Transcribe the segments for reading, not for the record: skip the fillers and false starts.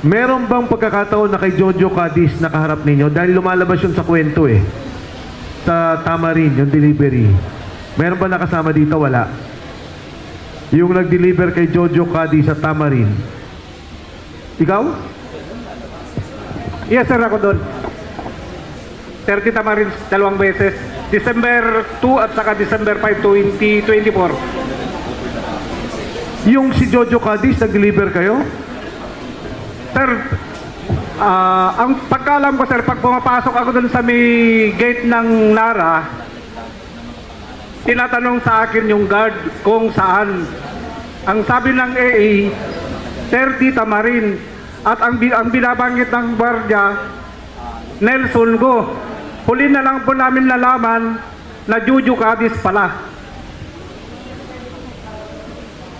Meron bang pagkakataon na kay Jojo Cadiz nakaharap ninyo? Dahil lumalabas yun sa kwento eh. Sa Tamarin, yung delivery. Meron ba nakasama dito? Wala. Yung nag-deliver kay Jojo Cadiz sa Tamarin. Ikaw? Yes, sir, ako doon. 30 Tamarins, dalawang beses. December 2 at saka December 5, 2024. Yung si Jojo Cadiz, nag-deliver kayo? Sir, ang pagkaalam ko, sir, pag pumapasok ako doon sa may gate ng Nara, tinatanong sa akin yung guard kung saan. Ang sabi ng AA, 30 Tamarin. At ang binabanggit ng gwardiya, Nelson Go. Huli na lang po namin nalaman na Jojo Cadiz pala.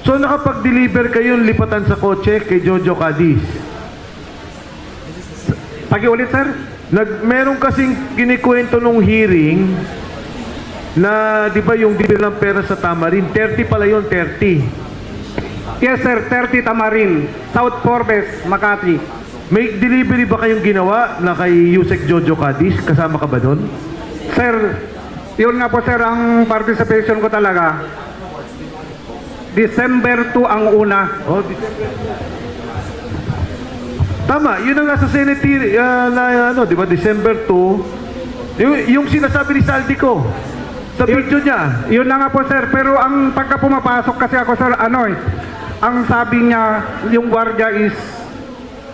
So nakapag-deliver kayo yung lipatan sa kotse kay Jojo Cadiz? Pakiulit, sir. Meron kasing kinikwento nung hearing na di ba yung dealer ng pera sa Tamarin, 30 pala yun, 30. Yes, sir, 30 Tamarin, South Forbes, Makati. May delivery ba kayong ginawa na kay Yusek Jojo Cadiz? Kasama ka ba doon? Sir, yun nga po, sir, ang participation ko talaga. December 2 ang una. Oh, tama, yun ang nasa Senate na ano, di ba, December 2. Yung sinasabi ni Saldico sa video niya. Yun na nga po, sir, pero ang pagka pumapasok kasi ako, sir, ang sabi niya, yung gwardiya is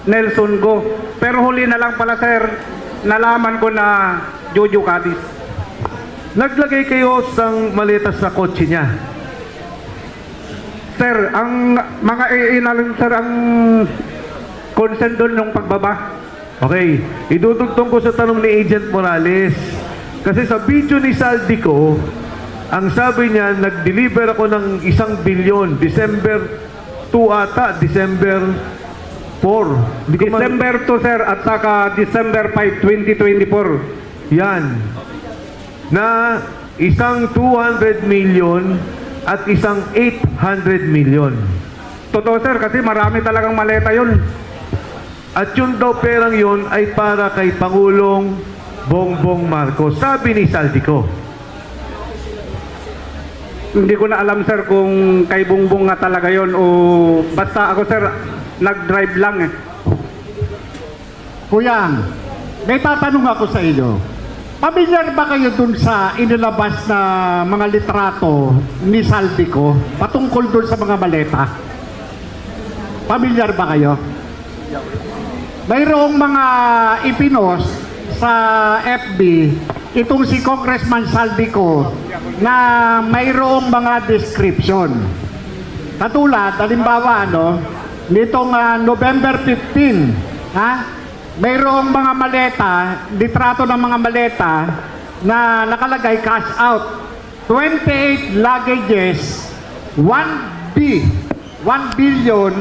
Nelson Go. Pero huli na lang pala, sir, nalaman ko na Jojo Cadiz. Naglagay kayo ng maleta sa kotse niya. Sir, ang mga inalang, sir, ang consent doon ng pagbaba. Okay, idudugtong ko sa tanong ni Agent Morales. Kasi sa video ni Saldico, ang sabi niya, nag-deliver ako ng 1 bilyon, December 2 ata, December 4. December 2, sir, at saka December 5, 2024. Yan. Na isang 200 million at isang 800 million. Totoo, sir, kasi marami talagang maleta yun. At yun daw perang yun ay para kay Pangulong Bongbong Marcos. Sabi ni Saldico. Hindi ko na alam, sir, kung kay Bongbong nga talaga yun o basta ako, sir, nag-drive lang eh. Kuya, may tatanong ako sa inyo. Pamilyar ba kayo dun sa inilabas na mga litrato ni Saldico patungkol dun sa mga maleta? Pamilyar ba kayo? Mayroong mga ipinos sa FB itong si Congressman Saldico na mayroong mga description. Katulad, halimbawa, nitong November 15, mayroong mga maleta, litrato ng mga maleta na nakalagay cash out. 28 luggages, 1 billion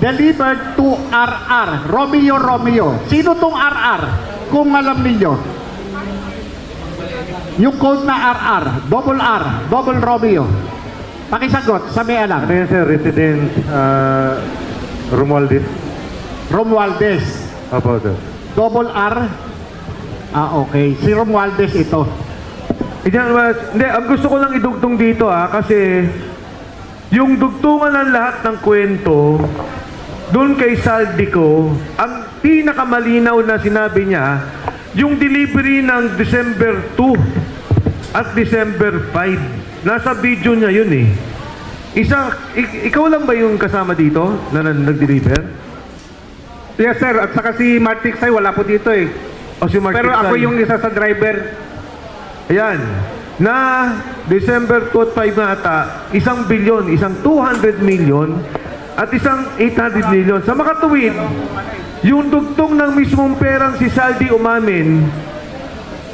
delivered to RR, Romeo. Sino tong RR? Kung alam ninyo. Yung code na RR, double Romeo. Pakisagot, sa may alam. Ano yan, sir? Resident Romualdez. Apo, sir. Double R. Okay. Si Romualdez ito. Hindi, ang gusto ko lang idugtong dito kasi yung dugtungan ng lahat ng kwento doon kay Saldico, ang pinakamalinaw na sinabi niya, yung delivery ng December 2 at December 5. Nasa video niya yun eh. Ikaw lang ba yung kasama dito na nag-deliver? Yes, sir, at saka si Martix ay wala po dito eh. O si Mark Pero ako Tiksay? yung isa sa driver. Ayan. Na December 2 at 5 na ata, 1 bilyon, isang 200 million at isang 800 million. Sa makatuwid, yung dugtong ng mismong perang si Saldi umamin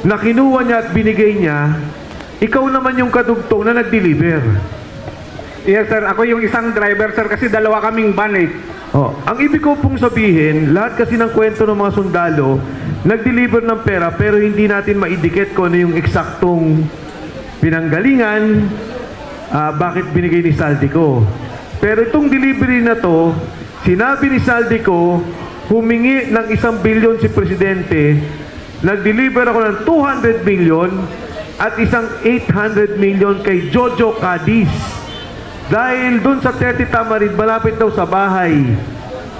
na kinuha niya at binigay niya, ikaw naman yung kadugtong na nag-deliver. Yes, sir, ako yung isang driver, sir, kasi dalawa kaming van eh. Oh, ang ibig ko pong sabihin, lahat kasi ng kwento ng mga sundalo, nag-deliver ng pera pero hindi natin maidikit kung ano yung eksaktong pinanggalingan, bakit binigay ni Saldico. Pero itong delivery na to, sinabi ni Saldico humingi ng 1 billion si Presidente, nag-deliver ako ng 200 million at isang 800 million kay Jojo Cadiz. Dahil dun sa 30 Tamarin, malapit daw sa bahay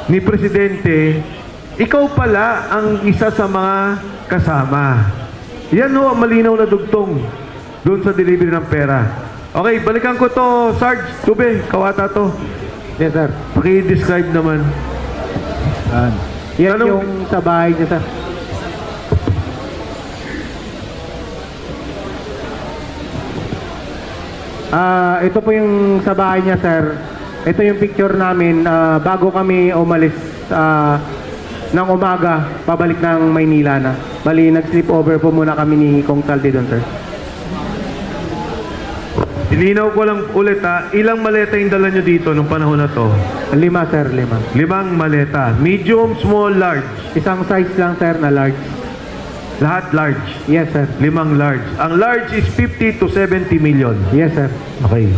ni Presidente, ikaw pala ang isa sa mga kasama. Yan ho ang malinaw na dugtong dun sa delivery ng pera. Okay, balikan ko to, Sarge. Tube, kawata to. Yes, sir. Paki-describe naman. Yan Anong- yung sa bahay niya, sir. Ito po yung sa bahay niya, sir. Ito yung picture namin bago kami umalis ng umaga, pabalik ng Maynila na. Bali, nag-sleep over po muna kami ni Kong Saldi doon, sir. Ilinaw ko lang ulit ilang maleta yung dala nyo dito nung panahon na to? 5, sir, 5. 5 maleta. Medium, small, large. Isang size lang, sir, na large. Lahat large. Yes, sir. 5 large. Ang large is 50 to 70 million. Yes, sir. Okay.